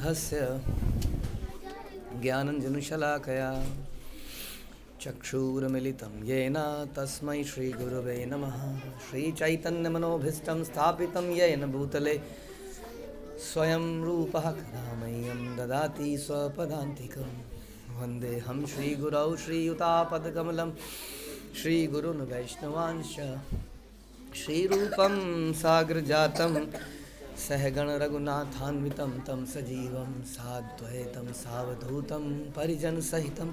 अनुग्रहस्य ज्ञानञ्जनशलाकया चक्षुरुन्मिलितं येन तस्मै श्रीगुरवे नमः। श्रीचैतन्यमनोभीष्टं स्थापितं येन भूतले स्वयं रूपः कदा मह्यं ददाति स्वपदान्तिकं। वन्देऽहं श्रीगुरौ श्रीयुतापदकमलं श्रीगुरून् वैष्णवांश्च श्रीरूपं साग्रजातं सहगण रघुनाथान्वितं तं सजीवं साद्वैतं सावधूतं परिजनसहितं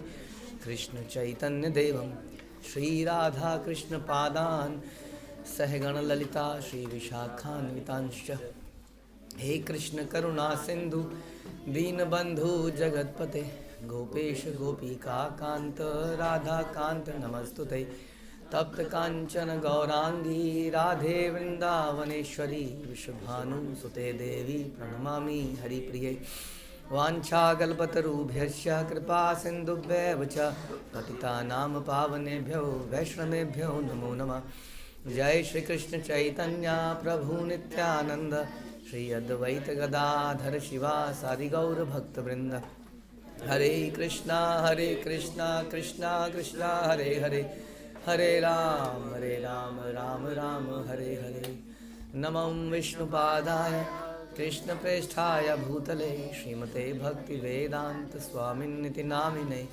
कृष्ण चैतन्य देवं श्रीराधाकृष्णपादान् सहगण ललिता श्रीविशाखान्वितांश्च। हे कृष्ण करुणा सिंधु दीनबंधु जगतपते गोपेश गोपिका कांत राधा कांत नमस्तुते। तप्त कांचन गौरांगी राधे वृंदावनेश्वरी विश्वभानुसुते देवी प्रणमामि हरिप्रिये। वाञ्छाकल्पतरुभ्यश्च कृपा सिन्धुभ्येव च पतितानां पावनेभ्यो वैष्णवेभ्यो नमो नमः। जय श्री कृष्ण चैतन्य प्रभु नित्यानंद श्री अद्वैत गदाधर शिवासादि गौर भक्तवृंद। हरे कृष्णा कृष्णा कृष्णा हरे हरे हरे राम राम राम हरे हरे। नमो विष्णुपादाय कृष्णप्रेष्ठाय भूतले श्रीमते भक्तिवेदांत स्वामिन्निति नामिने।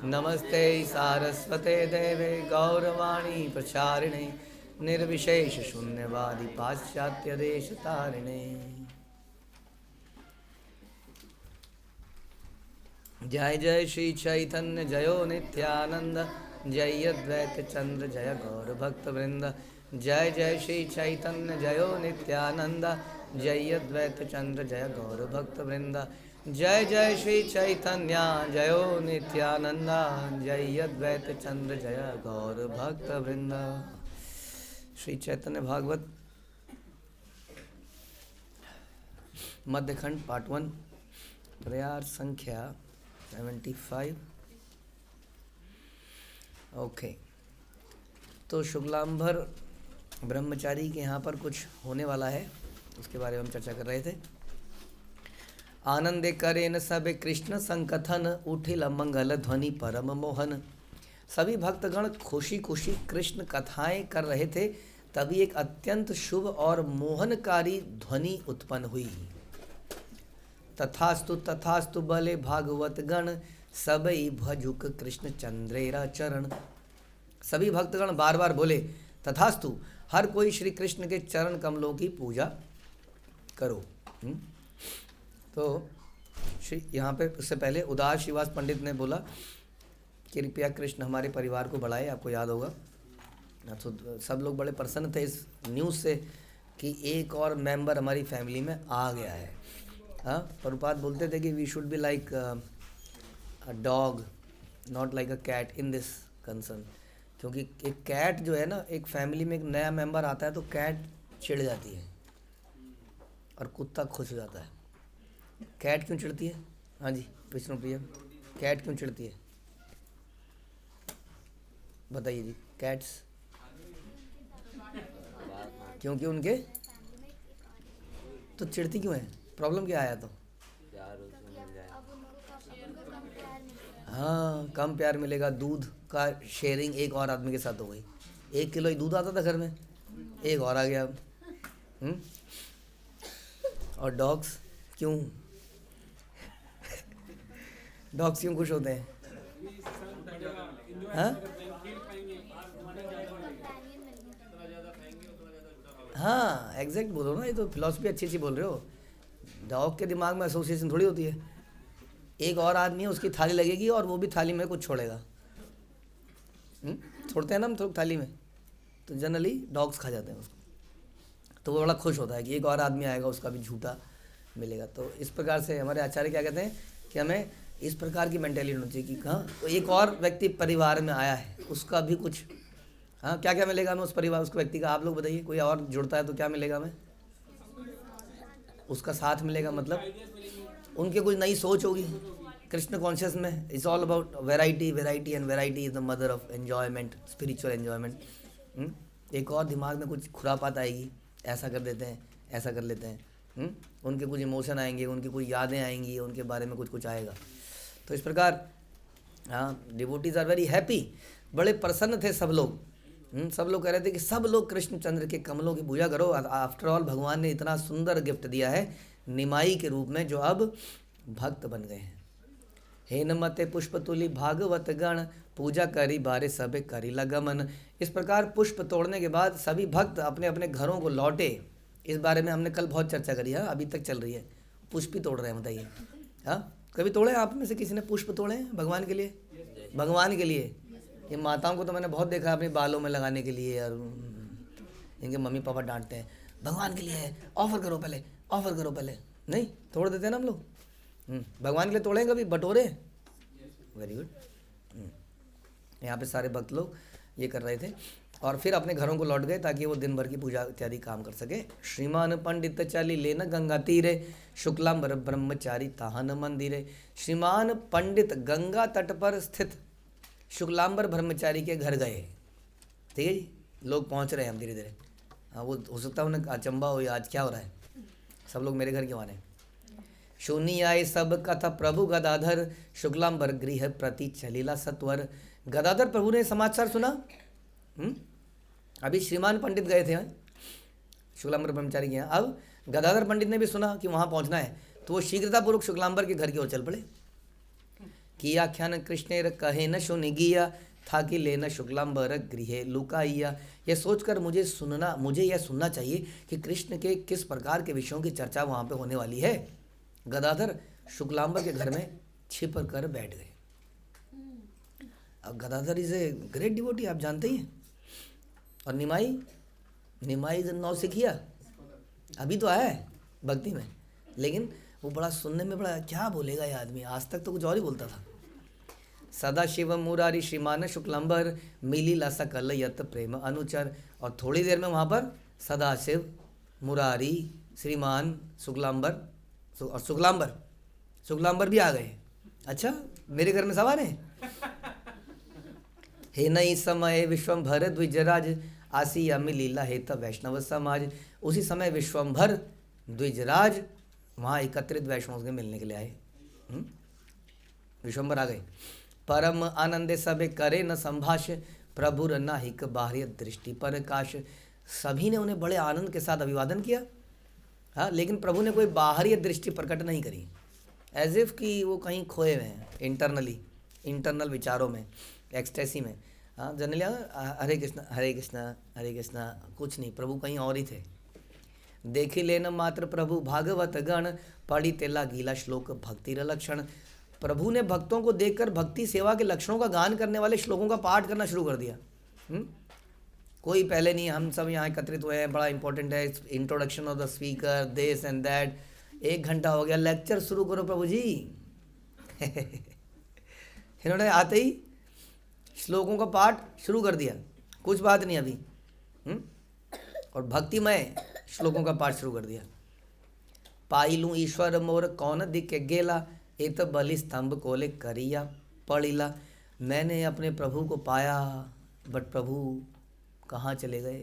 नमस्ते सारस्वते देवे गौरवाणी प्रचारिणे निर्विशेष शून्यवादी पाश्चात्य देश तारिणे। जय जय श्री चैतन्य जयो नित्यानंद जय अद्वैत चंद्र जय गौर भक्त वृंद। जय जय श्री चैतन्य जयो नित्यानंद जय अद्वैत चंद्र जय गौर भक्त वृंद। जय जय श्री चैतन्य जयो नित्यानंद जय अद्वैत चंद्र जय गौर भक्त वृंद। श्री चैतन्य भागवत मध्यखंड पार्ट 1 प्रयार संख्या 75। ओके, तो शुक्लांबर ब्रह्मचारी के यहाँ पर कुछ होने वाला है, उसके बारे में हम चर्चा कर रहे थे। आनंदे करेन सब कृष्ण संकथन उठिल मंगल ध्वनि परम मोहन। सभी भक्तगण खुशी खुशी कृष्ण कथाएं कर रहे थे, तभी एक अत्यंत शुभ और मोहनकारी ध्वनि उत्पन्न हुई। तथास्तु तथास्तु बले भागवत गण सबई भजुक कृष्ण चंद्रेरा चरण। सभी भक्तगण बार बार बोले तथास्तु, हर कोई श्री कृष्ण के चरण कमलों की पूजा करो। तो श्री यहाँ पे उससे पहले उदास श्रीवास पंडित ने बोला कि कृपया कृष्ण हमारे परिवार को बढ़ाए। आपको याद होगा, तो सब लोग बड़े प्रसन्न थे इस न्यूज़ से कि एक और मेंबर हमारी फैमिली में आ गया है। हाँ, प्रभुपाद बोलते थे कि we should be like a dog not like a cat in this concern. क्योंकि एक कैट जो है ना, एक फैमिली में एक नया मेंबर आता है तो कैट चिढ़ जाती है और कुत्ता खुश हो जाता है। कैट क्यों चिढ़ती है? हाँ जी विष्णु प्रिया, कैट क्यों चिढ़ती है बताइए जी। कैट्स क्योंकि उनके तो चिढ़ती क्यों है? प्रॉब्लम क्या आया? तो हाँ, कम प्यार मिलेगा। दूध का शेयरिंग एक और आदमी के साथ हो गई। 1 किलो ही दूध आता था घर में, एक और आ गया। और डॉग्स क्यों डॉग्स क्यों खुश होते हैं? हाँ हाँ एग्जैक्ट बोलो ना, ये तो फिलॉसफी अच्छी अच्छी बोल रहे हो। डॉग के दिमाग में एसोसिएशन थोड़ी होती है। एक और आदमी है, उसकी थाली लगेगी और वो भी थाली में कुछ छोड़ेगा। छोड़ते हैं ना हम तो थाली में, तो जनरली डॉग्स खा जाते हैं उसको। तो वो बड़ा खुश होता है कि एक और आदमी आएगा, उसका भी झूठा मिलेगा। तो इस प्रकार से हमारे आचार्य क्या कहते हैं कि हमें इस प्रकार की मेंटेलिटी होनी चाहिए कि हाँ, तो एक और व्यक्ति परिवार में आया है, उसका भी कुछ, हाँ क्या क्या मिलेगा हमें उस परिवार, उस व्यक्ति का? आप लोग बताइए। कोई और जुड़ता है तो क्या मिलेगा हमें? उसका साथ मिलेगा, मतलब उनके कुछ नई सोच होगी कृष्ण कॉन्शियस में। It's all about variety and variety is the mother of enjoyment, spiritual enjoyment. एक और दिमाग में कुछ खुरापात आएगी, ऐसा कर देते हैं, ऐसा कर लेते हैं। उनके कुछ इमोशन आएंगे, उनकी कुछ यादें आएंगी, उनके बारे में कुछ कुछ आएगा। तो इस प्रकार हाँ, डिवोटीज आर वेरी हैप्पी, बड़े प्रसन्न थे सब लोग। सब लोग कह रहे थे कि सब लोग कृष्णचंद्र के कमलों की पूजा करो। आफ्टर ऑल भगवान ने इतना सुंदर गिफ्ट दिया है निमाई के रूप में, जो अब भक्त बन गए हैं। हेनमते पुष्पतुली भागवत गण, पूजा करी बारे सबे करी लगमन। इस प्रकार पुष्प तोड़ने के बाद सभी भक्त अपने अपने घरों को लौटे। इस बारे में हमने कल बहुत चर्चा करी है, अभी तक चल रही है। पुष्प ही तोड़ रहे हैं, बताइए। हाँ, कभी तोड़े आप में से किसी ने पुष्प तोड़े हैं भगवान के लिए? भगवान के लिए। ये माताओं को तो मैंने बहुत देखा अपने बालों में लगाने के लिए, और इनके मम्मी पापा डांटते हैं, भगवान के लिए है, ऑफर करो पहले, ऑफर करो पहले। नहीं, तोड़ देते हैं ना हम लोग। भगवान के लिए तोड़ें कभी बटोरे? Very good. यहाँ पे सारे भक्त लोग ये कर रहे थे और फिर अपने घरों को लौट गए ताकि वो दिन भर की पूजा इत्यादि काम कर सके। श्रीमान पंडित चाली लेना गंगा तीरे, शुक्लांबर ब्रह्मचारी ताहन मंदिरे। श्रीमान पंडित गंगा तट पर स्थित शुक्लांबर ब्रह्मचारी के घर गए। ठीक है जी, लोग पहुँच रहे हैं हम धीरे धीरे। हाँ, वो हो सकता है उन्हें अचंबा हो, आज क्या हो रहा है, सब लोग मेरे घर क्यों आ रहे हैं। शून्य आए सब कथा प्रभु गदाधर, शुक्लांबर गृह प्रति चलीला सत्वर। गदाधर प्रभु ने समाचार सुना। अभी श्रीमान पंडित गए थे शुक्लांबर ब्रह्मचारी के यहाँ, अब गदाधर पंडित ने भी सुना कि वहाँ पहुँचना है, तो वो शीघ्रतापूर्वक शुक्लांबर के घर की ओर चल पड़े। किया आख्यान कृष्णेर कहे न सुनि गिया, था कि लेना शुक्लांबर गृह लुकाइया। यह सोचकर मुझे यह सुनना चाहिए कि कृष्ण के किस प्रकार के विषयों की चर्चा वहाँ पे होने वाली है। गदाधर शुक्लांबर के घर में छिप कर बैठ गए। अब Gadadhar is a great devotee, आप जानते ही हैं। और निमाई नौसिखिया अभी तो आया है भक्ति में, लेकिन वो बड़ा सुनने में बड़ा, क्या बोलेगा ये आदमी, आज तक तो कुछ और ही बोलता था। सदा शिव मुरारी श्रीमान शुक्लांबर, मिली ला सकल यत प्रेम अनुचर। और थोड़ी देर में वहाँ पर सदाशिव, मुरारी, श्रीमान, शुक्लांबर और शुक्लांबर भी आ गए। अच्छा, मेरे घर में सब आ रहे हैं। हे नई समय विश्वम्भर द्विजराज, आसिया में लीला हेत वैष्णव समाज। उसी समय विश्वम्भर द्विजराज वहाँ एकत्रित वैष्णव के मिलने के लिए आए। विश्वम्भर आ गए। परम आनंदे सबे करे न संभाष, प्रभु नाहिक बाह्य दृष्टि पर काश। सभी ने उन्हें बड़े आनंद के साथ अभिवादन किया। हाँ, लेकिन प्रभु ने कोई बाहरी दृष्टि प्रकट नहीं करी, एज इफ कि वो कहीं खोए हुए हैं इंटरनल विचारों में, एक्सटेसी में। हाँ, जनरली हरे कृष्णा हरे कृष्णा हरे कृष्णा, कुछ नहीं, प्रभु कहीं और ही थे। देखी लेन मात्र प्रभु भागवत गण, पढ़ी तेला गीला श्लोक भक्ति लक्षण। प्रभु ने भक्तों को देखकर भक्ति सेवा के लक्षणों का गान करने वाले श्लोकों का पाठ करना शुरू कर दिया। कोई पहले नहीं, हम सब यहाँ एकत्रित हुए हैं, बड़ा इंपॉर्टेंट है, introduction of the speaker, this and that. 1 घंटा हो गया, लेक्चर शुरू करो प्रभु जी। इन्होंने आते ही श्लोकों का पाठ शुरू कर दिया, कुछ बात नहीं अभी। और भक्तिमय श्लोकों का पाठ शुरू कर दिया। पाइलू ईश्वर मोर कौन दिखे गेला, एत बलि स्तंभ कोले करिया पड़िला। मैंने अपने प्रभु को पाया, बट प्रभु कहाँ चले गए।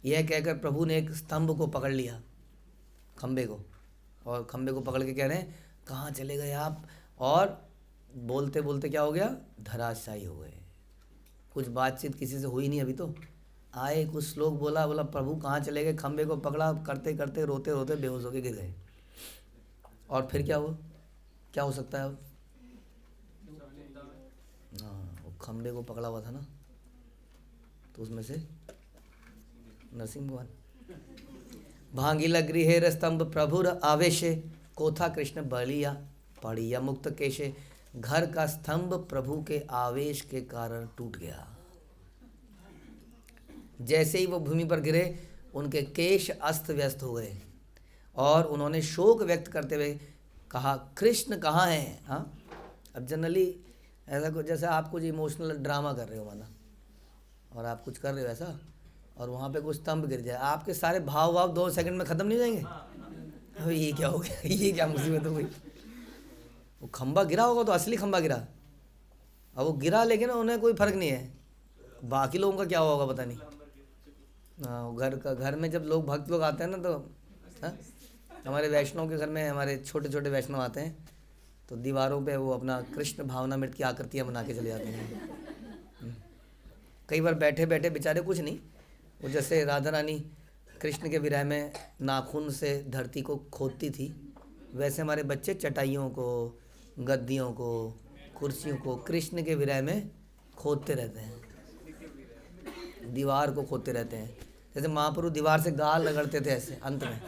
यह कहकर प्रभु ने एक स्तंभ को पकड़ लिया, खंबे को, और खंबे को पकड़ के कह रहे हैं कहाँ चले गए आप। और बोलते बोलते क्या हो गया, धराशायी हो गए। कुछ बातचीत किसी से हुई नहीं, अभी तो आए, कुछ श्लोक बोला प्रभु कहाँ चले गए, खंबे को पकड़ा, करते करते रोते रोते बेहोश होके गिर गए। और फिर क्या हुआ, क्या हो सकता है अब। हाँ, वो खंबे को पकड़ा हुआ था ना, तो उसमें से नरसिंह भगवान। भांगिला गृहेर स्तंभ प्रभुर आवेशे, कोथा कृष्ण बलिया पड़िया मुक्त केशे। घर का स्तंभ प्रभु के आवेश के कारण टूट गया। जैसे ही वो भूमि पर गिरे, उनके केश अस्त व्यस्त हो गए और उन्होंने शोक व्यक्त करते हुए कहा, कृष्ण कहाँ हैं। हाँ, अब जनरली ऐसा कुछ, जैसे आप कुछ इमोशनल ड्रामा कर रहे हो माना, और आप कुछ कर रहे हो ऐसा, और वहाँ पे कुछ स्तंभ गिर जाए, आपके सारे भाव 2 सेकंड में ख़त्म नहीं हो जाएंगे। अब ये क्या हो गया, ये क्या मुसीबत हो गई। वो खंबा गिरा होगा तो असली खंबा गिरा, अब वो गिरा लेकिन उन्हें कोई फ़र्क नहीं है, बाकी लोगों का क्या होगा पता नहीं। हाँ, घर में जब लोग भक्त लोग आते हैं ना, तो हाँ, हमारे वैष्णव के घर में हमारे छोटे छोटे वैष्णव आते हैं तो दीवारों पे वो अपना कृष्ण भावना मृत की आकृतियाँ बना के चले जाते हैं। कई बार बैठे बैठे बेचारे कुछ नहीं, वो जैसे राधा रानी कृष्ण के विरह में नाखून से धरती को खोदती थी, वैसे हमारे बच्चे चटाइयों को, गद्दियों को, कुर्सियों को कृष्ण के विरह में खोदते रहते हैं, दीवार को खोदते रहते हैं। जैसे महाप्रभु दीवार से गाल रगड़ते थे ऐसे अंत में,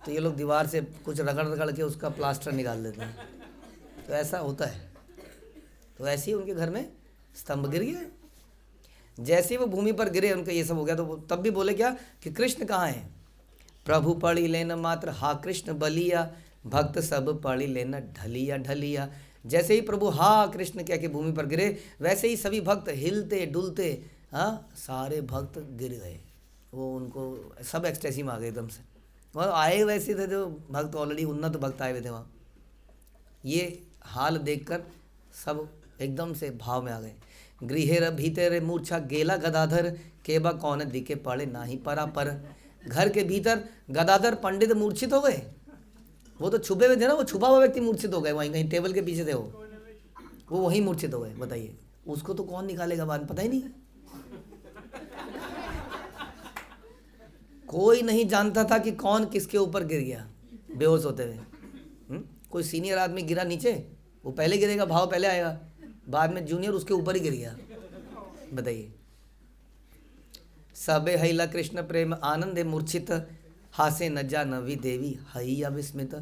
तो ये लोग दीवार से कुछ रगड़ रगड़ के उसका प्लास्टर निकाल देते हैं। तो ऐसा होता है। तो ऐसे ही उनके घर में स्तंभ गिर गया। जैसे ही वो भूमि पर गिरे उनका ये सब हो गया, तो तब भी बोले क्या कि कृष्ण कहाँ है? प्रभु पढ़ी लेना मात्र हा कृष्ण बलिया, भक्त सब पढ़ी लेना ढलिया ढलिया। जैसे ही प्रभु हा कृष्ण कह के भूमि पर गिरे, वैसे ही सभी भक्त हिलते डुलते, हाँ, सारे भक्त गिर गए। वो उनको सब एक्सटेसी में आ गए एकदम से। और आए वैसे थे जो भक्त ऑलरेडी उन्नत भक्त आए हुए थे वहाँ। ये हाल देखकर सब एकदम से भाव में आ गए। गृहेर भीतर मूर्छा गेला गदाधर, केबा कौन दिखे पड़े नाही परा पर। घर के भीतर गदाधर पंडित मूर्छित हो गए। वो तो छुपे हुए थे ना, वो छुपा हुआ व्यक्ति मूर्छित हो गए, वहीं कहीं टेबल के पीछे थे वो वहीं मूर्छित हो गए। बताइए, उसको तो कौन निकालेगा बाद में, पता ही नहीं। कोई नहीं जानता था कि कौन किसके ऊपर गिर गया बेहोश होते हुए। कोई सीनियर आदमी गिरा नीचे, वो पहले गिरेगा, भाव पहले आएगा, बाद में जूनियर उसके ऊपर ही गिर गया। बताइए। सबे हैला कृष्ण प्रेम आनंदे मूर्छित, हासे न जा नवी देवी हैया विस्मित।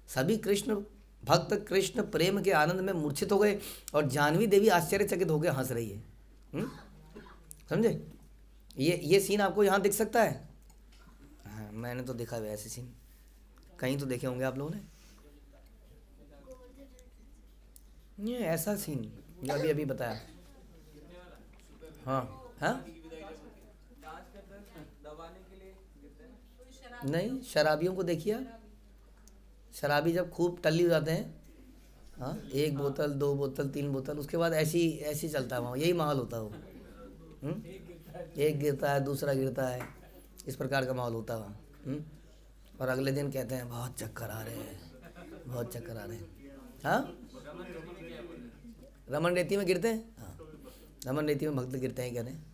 सभी कृष्ण भक्त कृष्ण प्रेम के आनंद में मूर्छित हो गए और जानवी देवी आश्चर्यचकित होकर हंस रही है। समझे? ये सीन आपको यहाँ दिख सकता है? हाँ, मैंने तो देखा है ऐसे सीन, कहीं तो देखे होंगे आप लोगों ने। ये ऐसा सीन जो अभी अभी बताया। हाँ हाँ, नहीं, शराबियों को देखिए। शराबी जब खूब टल्ली हो जाते हैं, हाँ, 1 बोतल 2 बोतल 3 बोतल, उसके बाद ऐसी चलता है वहाँ, यही माहौल होता है वो। एक गिरता है, दूसरा गिरता है, इस प्रकार का माहौल होता है वहाँ। और अगले दिन कहते हैं बहुत चक्कर आ रहे हैं, बहुत चक्कर आ रहे हैं। हाँ, रमन रेती में गिरते हैं। हाँ, रमन रेती में भक्त गिरते हैं, कहते हैं।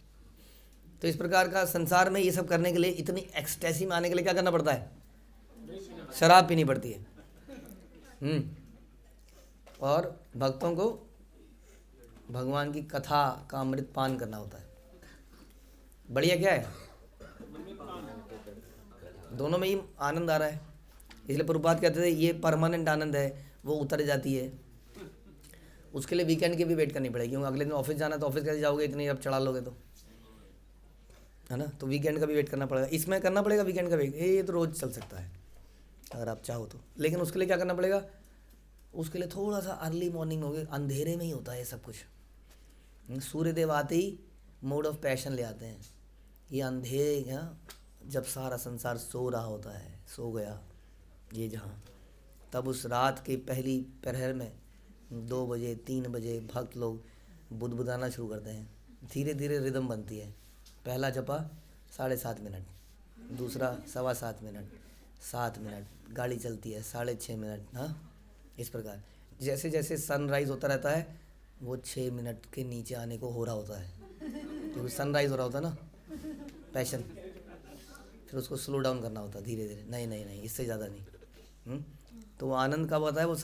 तो इस प्रकार का संसार में ये सब करने के लिए, इतनी एक्सटेसी में आने के लिए क्या करना पड़ता है? शराब पीनी पड़ती है। और भक्तों को भगवान की कथा का अमृत पान करना होता है। बढ़िया क्या है, दोनों में ही आनंद आ रहा है। इसलिए प्रभुपाद कहते थे ये परमानेंट आनंद है, वो उतर जाती है। उसके लिए वीकेंड की भी वेट करनी पड़ेगी, क्योंकि अगले दिन ऑफिस जाना, तो ऑफिस कैसे जाओगे, इतनी अब चढ़ा लोगे तो, है ना। तो वीकेंड का भी वेट करना पड़ेगा, इसमें करना पड़ेगा वीकेंड का वेट। ये तो रोज़ चल सकता है अगर आप चाहो तो, लेकिन उसके लिए क्या करना पड़ेगा? उसके लिए थोड़ा सा अर्ली मॉर्निंग हो गई, अंधेरे में ही होता है ये सब कुछ। सूर्यदेव आते ही मोड ऑफ पैशन ले आते हैं। ये अंधेरे, जब सारा संसार सो रहा होता है, सो गया ये जहाँ, तब उस रात के पहली प्रहर में 2 बजे 3 बजे भक्त लोग बुदबुदाना शुरू करते हैं। धीरे धीरे रिदम बनती है। पहला जपा 7.5 मिनट, दूसरा 7.25 मिनट, 7 मिनट, गाड़ी चलती है 6.5 मिनट। हाँ, इस प्रकार जैसे जैसे सनराइज़ होता रहता है, वो 6 मिनट के नीचे आने को हो रहा होता है, क्योंकि सनराइज़ हो रहा होता है ना, पैशन। फिर उसको स्लो डाउन करना होता है धीरे धीरे, नहीं, इससे ज़्यादा नहीं। तो वो आनंद कब होता है? वो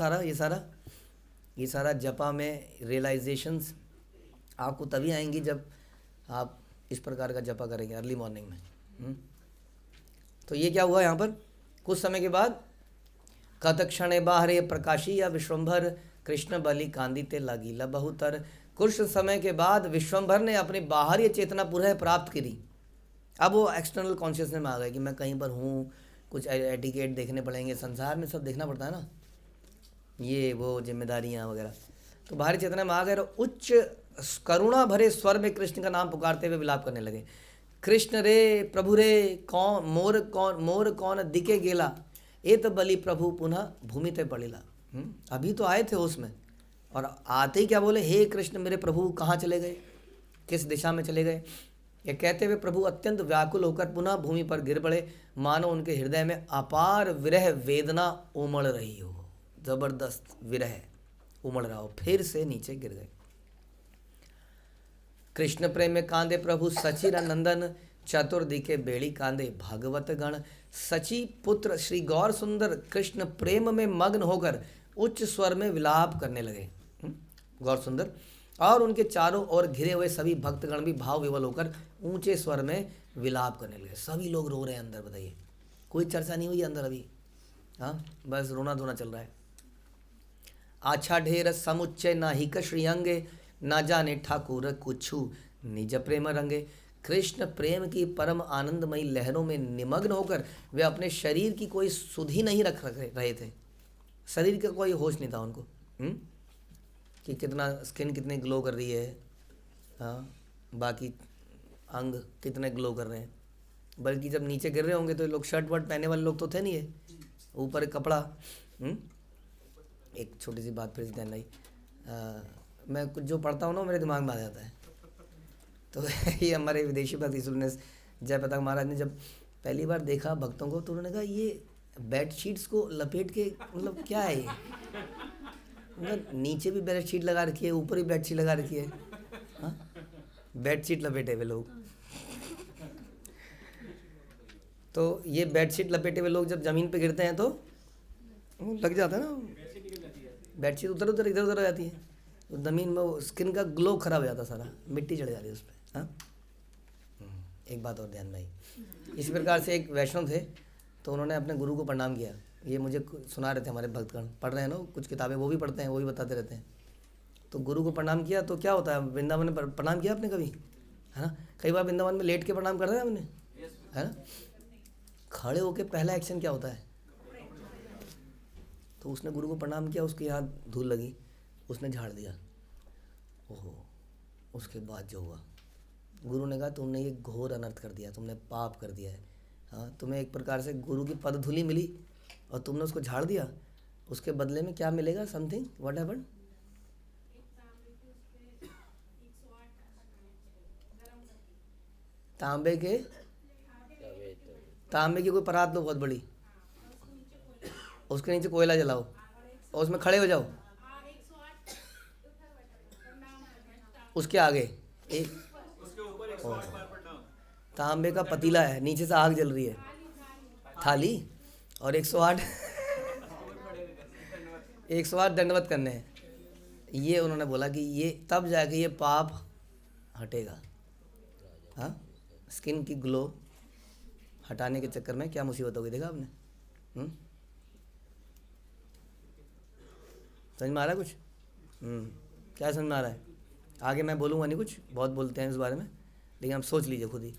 ये सारा जपा में रियलाइजेशंस आपको तभी आएंगी जब आप इस प्रकार का जपा करेंगे अर्ली मॉर्निंग में। तो ये क्या हुआ यहाँ पर? कुछ समय के बाद कतक्षणे बाहरे प्रकाशी या विश्वम्भर, कृष्ण बलि कांदिते लगीला बहुतर। कुछ समय के बाद विश्वम्भर ने अपनी बाहरी चेतना पुनः प्राप्त करी। अब वो एक्सटर्नल कॉन्शियसनेस में आ गए कि मैं कहीं पर हूँ, कुछ एटिकेट देखने पड़ेंगे, संसार में सब देखना पड़ता है ना, ये वो जिम्मेदारियाँ वगैरह। तो बाहरी चेतना में आ गए और उच्च करुणा भरे स्वर में कृष्ण का नाम पुकारते हुए विलाप करने लगे। कृष्ण रे प्रभु रे कौन मोर कौन दिखे गेला, एत बलि प्रभु पुनः भूमि ते पड़ेला। अभी तो आए थे उसमें, और आते ही क्या बोले, हे कृष्ण मेरे प्रभु कहाँ चले गए, किस दिशा में चले गए। ये कहते हुए प्रभु अत्यंत व्याकुल होकर पुनः भूमि पर गिर पड़े, मानो उनके हृदय में अपार विरह वेदना उमड़ रही हो। जबरदस्त विरह उमड़ रहा हो, फिर से नीचे गिर गए। कृष्ण प्रेम में कांदे प्रभु सचिर नंदन, चतुर्दिके बेड़ी कांदे भागवत गण। सची पुत्र श्री गौर सुंदर कृष्ण प्रेम में मग्न होकर उच्च स्वर में विलाप करने लगे। गौर सुंदर और उनके चारों ओर घिरे हुए सभी भक्तगण भी भाव विवल होकर ऊंचे स्वर में विलाप करने लगे। सभी लोग रो रहे हैं अंदर। बताइए, कोई चर्चा नहीं हुई अंदर अभी, हाँ, बस रोना धोना चल रहा है। आछा ढेर समुच्चय नाहिक श्रीअंगे, ना जाने ठाकुर कुछु निज प्रेम रंगे। कृष्ण प्रेम की परम आनंदमयी लहरों में निमग्न होकर वे अपने शरीर की कोई सुधि नहीं रख रहे थे। शरीर का कोई होश नहीं था उनको, कि कितना स्किन कितनी ग्लो कर रही है, हाँ, बाकी अंग कितने ग्लो कर रहे हैं। बल्कि जब नीचे गिर रहे होंगे तो लोग शर्ट वर्ट पहने वाले लोग तो थे नहीं है, ऊपर कपड़ा। एक छोटी सी बात फिर ध्यान आई, मैं कुछ जो पढ़ता हूँ ना मेरे दिमाग में आ जाता है। तो ये हमारे विदेशी भक्त ईश्वरनेस जयप्रताप महाराज ने जब पहली बार देखा भक्तों को, तो उन्होंने कहा ये बेडशीट्स को लपेट के मतलब क्या है ये, मतलब नीचे भी बेडशीट लगा रखी है, ऊपर भी बेडशीट लगा रखी है, हाँ, बेडशीट लपेटे हुए लोग। तो ये बेडशीट लपेटे हुए लोग जब ज़मीन पे गिरते हैं तो लग जाता है ना, बेडशीट उधर उधर इधर उधर हो जाती है, तो ज़मीन में वो स्किन का ग्लो खराब हो जाता है, सारा मिट्टी चढ़ जाती है उस पर। हाँ, एक बात और ध्यान में आई। इसी प्रकार से एक वैष्णव थे, तो उन्होंने अपने गुरु को प्रणाम किया। ये मुझे सुना रहे थे हमारे भक्तगण, पढ़ रहे हैं ना कुछ किताबें, वो भी पढ़ते हैं, वो भी बताते रहते हैं। तो गुरु को प्रणाम किया तो क्या होता है, वृंदावन में प्रणाम किया आपने कभी, है ना? कई बार वृंदावन में लेट के प्रणाम कर रहे हैं आपने, है ना? खड़े होके पहला एक्शन क्या होता है? तो उसने गुरु को प्रणाम किया, उसके हाथ धूल लगी, उसने झाड़ दिया। ओहो, उसके बाद जो हुआ, गुरु ने कहा तुमने ये घोर अनर्थ कर दिया, तुमने पाप कर दिया है। हाँ, तुम्हें एक प्रकार से गुरु की पद धूली मिली और तुमने उसको झाड़ दिया, उसके बदले में क्या मिलेगा? Something, what happened? तांबे की कोई परात लो बहुत बड़ी, उसके नीचे कोयला जलाओ और उसमें खड़े हो जाओ, उसके आगे एक तांबे का पतीला है, नीचे से आग जल रही है, थाली, और 108 दंडवत करने हैं। ये उन्होंने बोला कि ये तब जाके ये पाप हटेगा। हाँ, स्किन की ग्लो हटाने के चक्कर में क्या मुसीबत होगी, देखा आपने? समझ में आ रहा है कुछ? क्या समझ में आ रहा है? आगे मैं बोलूँगा नहीं, कुछ बहुत बोलते हैं इस बारे में, लेकिन आप सोच लीजिए खुद ही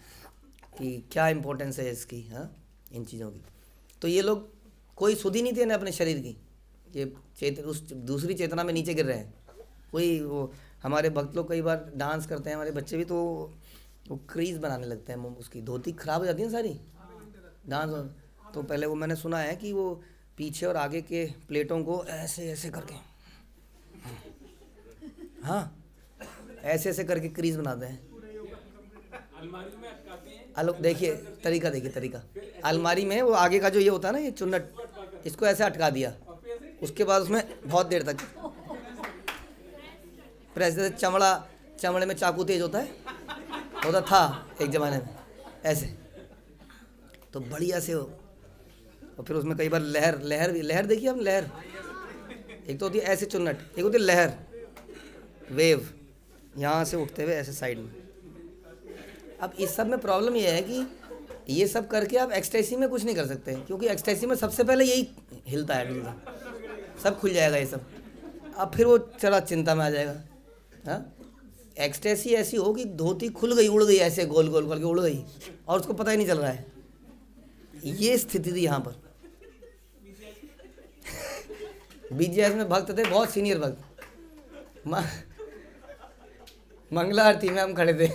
कि क्या इम्पोर्टेंस है इसकी, हाँ, इन चीज़ों की। तो ये लोग कोई सुधि नहीं थे ना अपने शरीर की, ये उस दूसरी चेतना में नीचे गिर रहे हैं। कोई वो हमारे भक्त लोग कई बार डांस करते हैं, हमारे बच्चे भी, तो वो क्रीज बनाने लगते हैं, उसकी धोती खराब हो जाती है सारी डांस। तो पहले वो मैंने सुना है कि वो पीछे और आगे के प्लेटों को ऐसे ऐसे करके, हाँ, ऐसे ऐसे करके क्रीज बनाते हैं। देखिए तरीका, अलमारी में वो आगे का जो ये होता है ना, ये चुन्नट, इसको ऐसे अटका दिया, उसके बाद उसमें बहुत देर तक प्रेस, जैसे चमड़े में चाकू तेज होता था एक ज़माने में, ऐसे, तो बढ़िया से हो। और फिर उसमें कई बार लहर देखिए हम, लहर एक तो होती है ऐसे चुन्नट, एक होती है लहर, वेव, यहाँ से उठते हुए ऐसे साइड में। अब इस सब में प्रॉब्लम ये है कि ये सब करके आप एक्सटेसी में कुछ नहीं कर सकते, क्योंकि एक्सटेसी में सबसे पहले यही हिलता है, सब खुल जाएगा ये सब। अब फिर वो चला चिंता में आ जाएगा। हाँ, एक्सटेसी ऐसी हो कि धोती खुल गई, उड़ गई, ऐसे गोल गोल करके उड़ गई और उसको पता ही नहीं चल रहा है। ये स्थिति थी यहाँ पर। बीजीएस में भक्त थे, बहुत सीनियर भक्त, मंगला आरती में हम खड़े थे,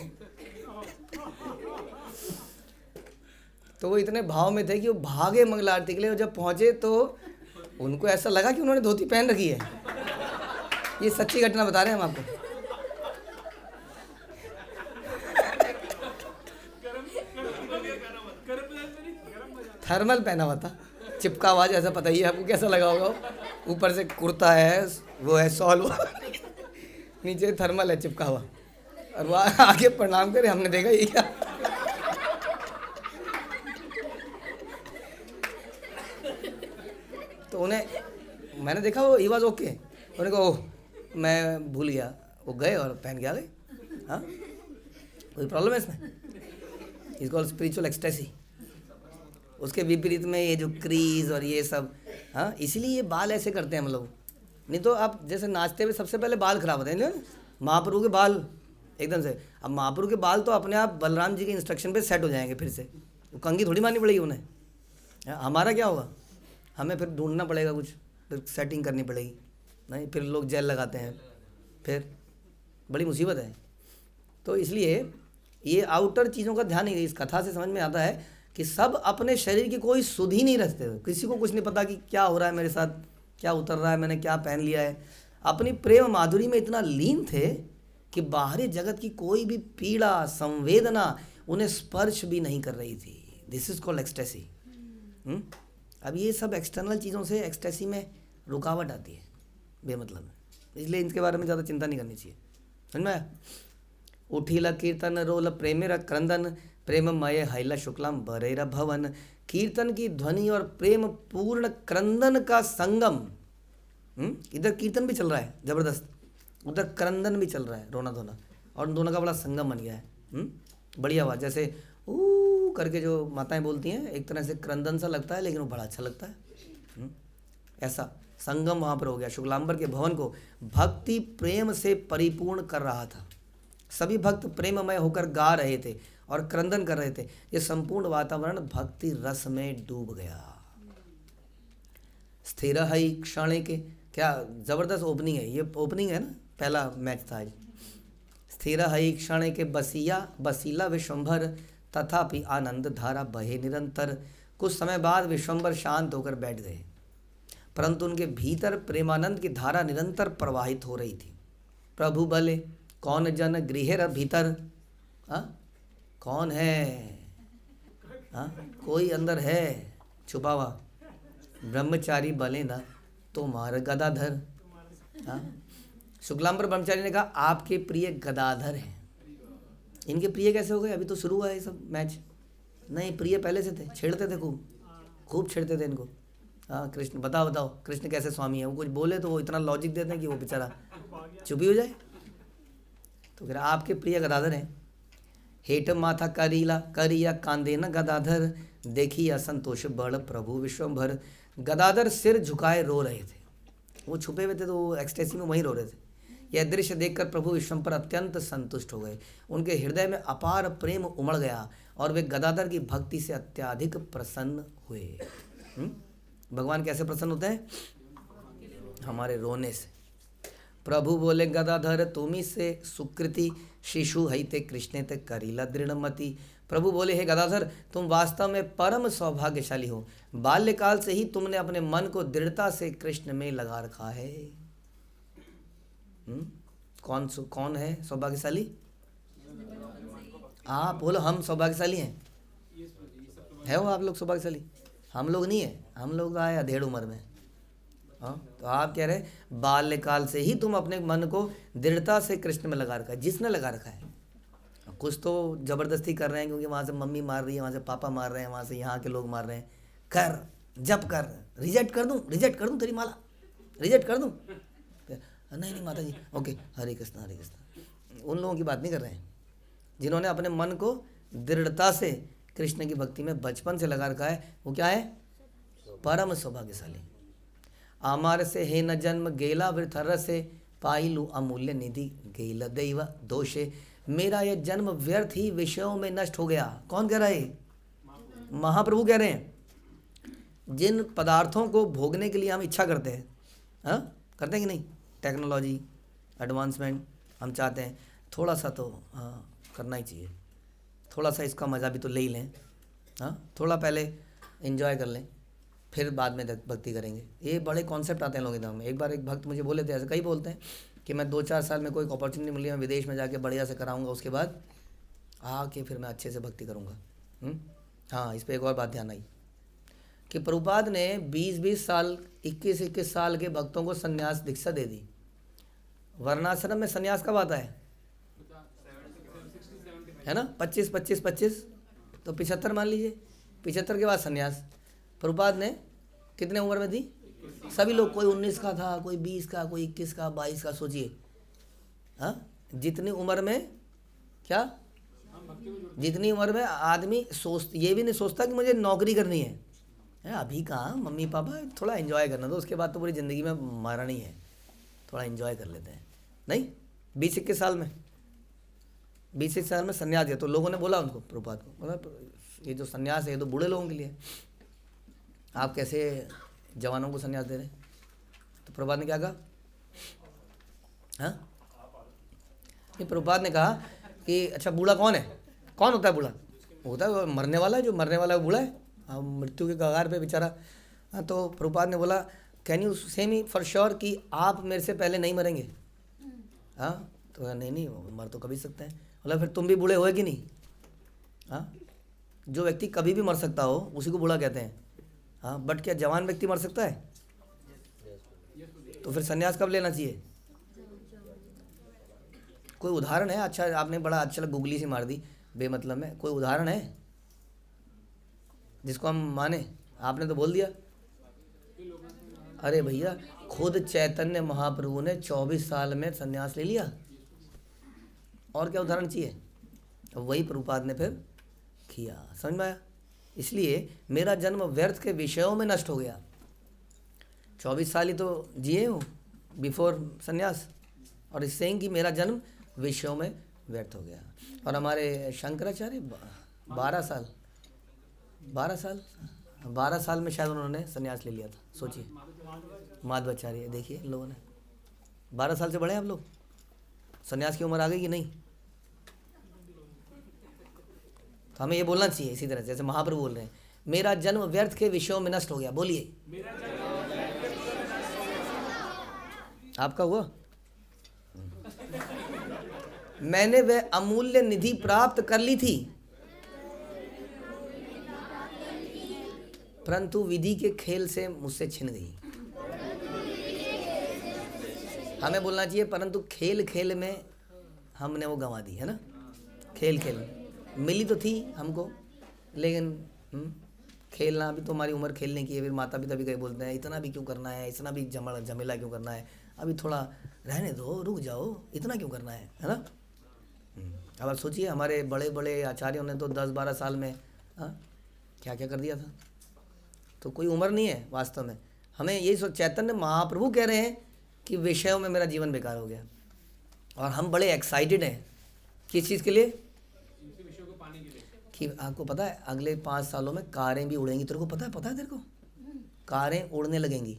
तो वो इतने भाव में थे कि वो भागे मंगला आरती के लिए, और जब पहुंचे तो उनको ऐसा लगा कि उन्होंने धोती पहन रखी है। ये सच्ची घटना बता रहे हैं हम आपको। थर्मल पहना हुआ था, चिपका हुआ, जैसा पता ही है आपको कैसा लगा होगा। ऊपर से कुर्ता है, वो है शॉल, नीचे थर्मल है चिपका हुआ, और वो आगे प्रणाम करे। हमने देखा ये क्या। तो उन्हें मैंने देखा, वो ही वॉज ओके। उन्होंने कहा ओह मैं भूल गया, वो गए और पहन के आ गए। हाँ, कोई प्रॉब्लम है इसमें? Is called spiritual ecstasy. उसके विपरीत में ये जो क्रीज और ये सब, हाँ, इसीलिए ये बाल ऐसे करते हैं हम लोग। नहीं तो आप जैसे नाचते हुए सबसे पहले बाल खराब होते हैं ना, महाप्रभु के बाल एकदम से। अब महाप्रभु के बाल तो अपने आप बलराम जी के इंस्ट्रक्शन पे सेट हो जाएंगे फिर से, वो कंघी थोड़ी मारनी पड़ेगी उन्हें। हमारा क्या होगा, हमें फिर ढूंढना पड़ेगा कुछ, फिर सेटिंग करनी पड़ेगी, नहीं फिर लोग जेल लगाते हैं, फिर बड़ी मुसीबत है। तो इसलिए ये आउटर चीज़ों का ध्यान नहीं। इस कथा से समझ में आता है कि सब अपने शरीर की कोई सुध ही नहीं रखते हो, किसी को कुछ नहीं पता कि क्या हो रहा है मेरे साथ, क्या उतर रहा है, मैंने क्या पहन लिया है। अपनी प्रेम माधुरी में इतना लीन थे कि बाहरी जगत की कोई भी पीड़ा संवेदना उन्हें स्पर्श भी नहीं कर रही थी। This is called ecstasy. अब ये सब एक्सटर्नल चीज़ों से एक्सटेसी में रुकावट आती है बेमतलब में, इसलिए इनके बारे में ज़्यादा चिंता नहीं करनी चाहिए। समझ में आया? उठीला कीर्तन रोल प्रेमेरा क्रंदन प्रेममय हैला शुक्लाम बरेरा भवन। कीर्तन की ध्वनि और प्रेम पूर्ण क्रंदन का संगम। इधर कीर्तन भी चल रहा है जबरदस्त, उधर क्रंदन भी चल रहा है, रोना धोना, और उन दोनों का बड़ा संगम बन गया है। बढ़िया हुआ, जैसे ऊ करके जो माताएं बोलती हैं, एक तरह से क्रंदन सा लगता है लेकिन वो बड़ा अच्छा लगता है। ऐसा संगम वहाँ पर हो गया। शुक्लांबर के भवन को भक्ति प्रेम से परिपूर्ण कर रहा था। सभी भक्त प्रेममय होकर गा रहे थे और क्रंदन कर रहे थे। ये संपूर्ण वातावरण भक्ति रस में डूब गया। स्थिर है क्षण के, क्या जबरदस्त ओपनिंग है, ये ओपनिंग है ना, पहला मैच था आज। स्थिर है क्षण के बसीला विश्वंभर तथापि आनंद धारा बहे निरंतर। कुछ समय बाद विश्वंभर शांत होकर बैठ गए, परंतु उनके भीतर प्रेमानंद की धारा निरंतर प्रवाहित हो रही थी। प्रभु भले कौन जन गृह भीतर, कौन है? कोई अंदर है छुपा हुआ। ब्रह्मचारी भले न तुम्हारा गदाधर। शुक्लांबर ब्रह्मचारी ने कहा आपके प्रिय गदाधर हैं। इनके प्रिय कैसे हो गए? अभी तो शुरू हुआ है ये सब मैच। नहीं, प्रिय पहले से थे, छेड़ते थे, खूब छेड़ते थे इनको। हाँ, कृष्ण बताओ कृष्ण कैसे स्वामी है। वो कुछ बोले तो वो इतना लॉजिक देते हैं कि वो बेचारा चुप ही हो जाए। तो कह रहा आपके प्रिय गदाधर हैं। हेठ माथा करिया कांदे न गदाधर, देखी असंतोष बड़ प्रभु विश्वंभर। गदाधर सिर झुकाए रो रहे थे, वो छुपे हुए थे तो वो एक्सटेसी में वहीं रो रहे थे। यह दृश्य देखकर प्रभु विश्वंभर अत्यंत संतुष्ट हो गए। उनके हृदय में अपार प्रेम उमड़ गया और वे गदाधर की भक्ति से अत्यधिक प्रसन्न हुए। भगवान कैसे प्रसन्न होते हैं? हमारे रोने से। प्रभु बोले गदाधर तुमी से सुकृति शिशु हईते कृष्ण ते करीला दृढ़मति। प्रभु बोले हे गदाधर, तुम वास्तव में परम सौभाग्यशाली हो। बाल्यकाल से ही तुमने अपने मन को दृढ़ता से कृष्ण में लगा रखा है। कौन है सौभाग्यशाली? आप बोलो हम सौभाग्यशाली हैं। है वो आप लोग सौभाग्यशाली? हम लोग नहीं है, हम लोग आए अधेड़ उम्र में। हाँ, तो आप कह रहे बाल्यकाल से ही तुम अपने मन को दृढ़ता से कृष्ण में लगा रखा है। जिसने लगा रखा है, कुछ तो जबरदस्ती कर रहे हैं क्योंकि वहाँ से मम्मी मार रही है, वहाँ से पापा मार रहे हैं, वहाँ से यहाँ के लोग मार रहे हैं। कर, जब कर, रिजेक्ट कर दूँ तेरी माला, रिजेक्ट कर दूँ। नहीं माता जी, ओके, हरे कृष्णा हरे कृष्णा। उन लोगों की बात नहीं कर रहे हैं जिन्होंने अपने मन को दृढ़ता से कृष्ण की भक्ति में बचपन से लगा रखा है। वो क्या है? परम सौभाग्यशाली। अमर से हे न जन्म गेला वृथर से, पाइलू अमूल्य निधि गेल दैव दोषे। मेरा यह जन्म व्यर्थ ही विषयों में नष्ट हो गया। कौन कह रहा है? महाप्रभु कह रहे हैं। जिन पदार्थों को भोगने के लिए हम इच्छा करते हैं, करते हैं कि नहीं? टेक्नोलॉजी एडवांसमेंट हम चाहते हैं, थोड़ा सा तो करना ही चाहिए। थोड़ा सा इसका मज़ा भी तो ले ही लें। थोड़ा पहले एंजॉय कर लें, फिर बाद में भक्ति करेंगे। ये बड़े कॉन्सेप्ट आते हैं लोगों के दिमाग में। एक बार एक भक्त मुझे बोले थे, ऐसे कई बोलते हैं कि मैं 2-4 साल में कोई अपॉर्चुनिटी मिली, मैं विदेश में जाके बढ़िया से कराऊंगा, उसके बाद आके फिर मैं अच्छे से भक्ति करूंगा। हाँ, इस पर एक और बात ध्यान आई कि प्रभुपाद ने 20-20 साल 21-21 साल के भक्तों को संन्यास दीक्षा दे दी। वर्णाश्रम में संन्यास कब आता है ना? 25-25-25 तो 75 मान लीजिए। 75 के बाद संन्यास प्रभुपाद ने कितने उम्र में दी? सभी लोग, कोई 19 का था, कोई 20 का, कोई 21 का, 22 का। सोचिए हाँ, जितनी उम्र में क्या, जितनी उम्र में आदमी ये भी नहीं सोचता कि मुझे नौकरी करनी है। अभी कहाँ, मम्मी पापा थोड़ा एंजॉय करना दो, उसके बाद तो पूरी ज़िंदगी में मारना ही है, थोड़ा एंजॉय कर लेते हैं। नहीं, 20-21 साल में 20-21 साल में संन्यास दिया। तो लोगों ने बोला उनको, प्रभुपाद को बोला, ये जो संन्यास है ये तो बूढ़े लोगों के लिए, आप कैसे जवानों को संन्यास दे रहे हैं? तो प्रभुपाद ने क्या कहा? हाँ, ये प्रभुपाद ने कहा कि अच्छा बूढ़ा कौन है? कौन होता है बूढ़ा? होता है मरने वाला, जो मरने वाला है बूढ़ा है, मृत्यु के कगार पे बेचारा। हाँ, तो प्रभुपाद ने बोला, कैन यू से मी फॉर श्योर कि आप मेरे से पहले नहीं मरेंगे? हाँ, तो नहीं मर तो कभी सकते हैं। बोला फिर तुम भी बूढ़े होए कि नहीं? हाँ, जो व्यक्ति कभी भी मर सकता हो उसी को बूढ़ा कहते हैं। हाँ, बट क्या जवान व्यक्ति मर सकता है? तो फिर संन्यास कब लेना चाहिए? कोई उदाहरण है? अच्छा, आपने बड़ा अच्छा गूगली सी मार दी बेमतलब में। कोई उदाहरण है जिसको हम माने? आपने तो बोल दिया। अरे भैया, खुद चैतन्य महाप्रभु ने 24 साल में संन्यास ले लिया, और क्या उदाहरण चाहिए? वही प्रभुपाद ने फिर किया। समझ में आया? इसलिए मेरा जन्म व्यर्थ के विषयों में नष्ट हो गया। 24 साल ही तो जिए हूँ बिफोर संन्यास, और इससे कि मेरा जन्म विषयों में व्यर्थ हो गया। और हमारे शंकराचार्य 12 साल में शायद उन्होंने संन्यास ले लिया था। सोचिए, माधवाचार्य, देखिए इन लोगों ने 12 साल से बड़े हैं आप लोग। संन्यास की उम्र आ गई कि नहीं? तो हमें ये बोलना चाहिए इसी तरह से, जैसे महाप्रभु बोल रहे हैं, मेरा जन्म व्यर्थ के विषयों में नष्ट हो गया। बोलिए, आपका हुआ? मैंने वह अमूल्य निधि प्राप्त कर ली थी, परंतु विधि के खेल से मुझसे छिन गई। हमें बोलना चाहिए, परंतु खेल खेल में हमने वो गंवा दी, है ना? खेल खेल मिली तो थी हमको, लेकिन खेलना, अभी तो हमारी उम्र खेलने की है। फिर माता पिता भी कहीं बोलते हैं, इतना भी क्यों करना है, इतना भी झमेला क्यों करना है, अभी थोड़ा रहने दो, रुक जाओ, इतना क्यों करना है ना? अब सोचिए, हमारे बड़े बड़े आचार्यों ने तो 10-12 साल में क्या क्या कर दिया था। तो कोई उम्र नहीं है वास्तव में। हमें यही चैतन्य महाप्रभु कह रहे हैं कि विषयों में मेरा जीवन बेकार हो गया, और हम बड़े एक्साइटेड हैं किस चीज़ के लिए? कि आपको पता है अगले 5 सालों में कारें भी उड़ेंगी। तेरे को पता है तेरे को? कारें उड़ने लगेंगी।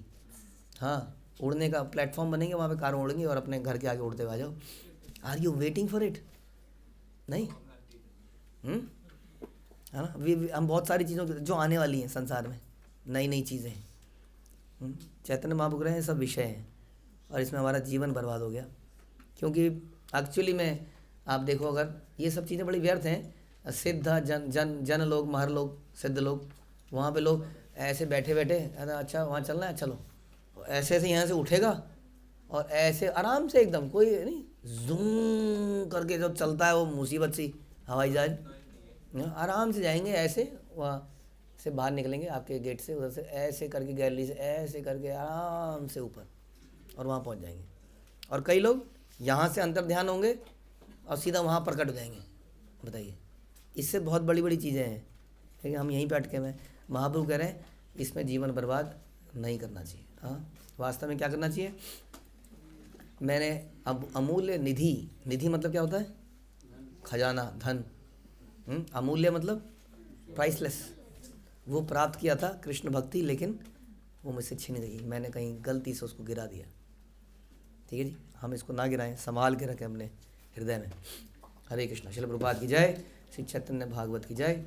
हाँ, उड़ने का प्लेटफॉर्म बनेंगे, वहाँ पे कारें उड़ेंगी और अपने घर के आगे उड़ते हुए आ जाओ। Are you waiting for it? नहीं, है ना? हम बहुत सारी चीज़ों जो आने वाली हैं संसार में, नई नई चीज़ें, चैतन्य महाप्रभु रहे हैं, सब विषय हैं, और इसमें हमारा जीवन बर्बाद हो गया। क्योंकि एक्चुअली में आप देखो, अगर ये सब चीज़ें बड़ी व्यर्थ हैं। सिद्ध जन लोग, महर लोग, सिद्ध लोग, वहाँ पे लोग ऐसे बैठे बैठे, अच्छा वहाँ चलना है, चलो, ऐसे ऐसे यहाँ से उठेगा और ऐसे आराम से एकदम, कोई नहीं, जूम करके जब चलता है वो मुसीबत सी हवाई जहाज, आराम से जाएंगे, ऐसे वहाँ से बाहर निकलेंगे आपके गेट से, उधर से ऐसे करके, गैलरी से ऐसे करके आराम से ऊपर, और वहाँ पहुँच जाएंगे। और कई लोग यहाँ से अंतर ध्यान होंगे और सीधा वहाँ प्रकट हो जाएंगे। बताइए, इससे बहुत बड़ी बड़ी चीज़ें हैं, लेकिन हम यहीं पे अटके हुए हैं। महाप्रभु कह रहे हैं इसमें जीवन बर्बाद नहीं करना चाहिए। हाँ, वास्तव में क्या करना चाहिए? मैंने अब अमूल्य निधि मतलब क्या होता है? खजाना, धन। अमूल्य मतलब प्राइसलेस, वो प्राप्त किया था कृष्ण भक्ति, लेकिन वो मुझसे छिन गई। मैंने कहीं गलती से उसको गिरा दिया। ठीक है जी, हम इसको ना गिराएं, संभाल के रखें अपने हृदय में। हरे कृष्ण। श्रील प्रभुपाद की जय, श्री चैतन्य भागवत की जय।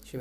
श्री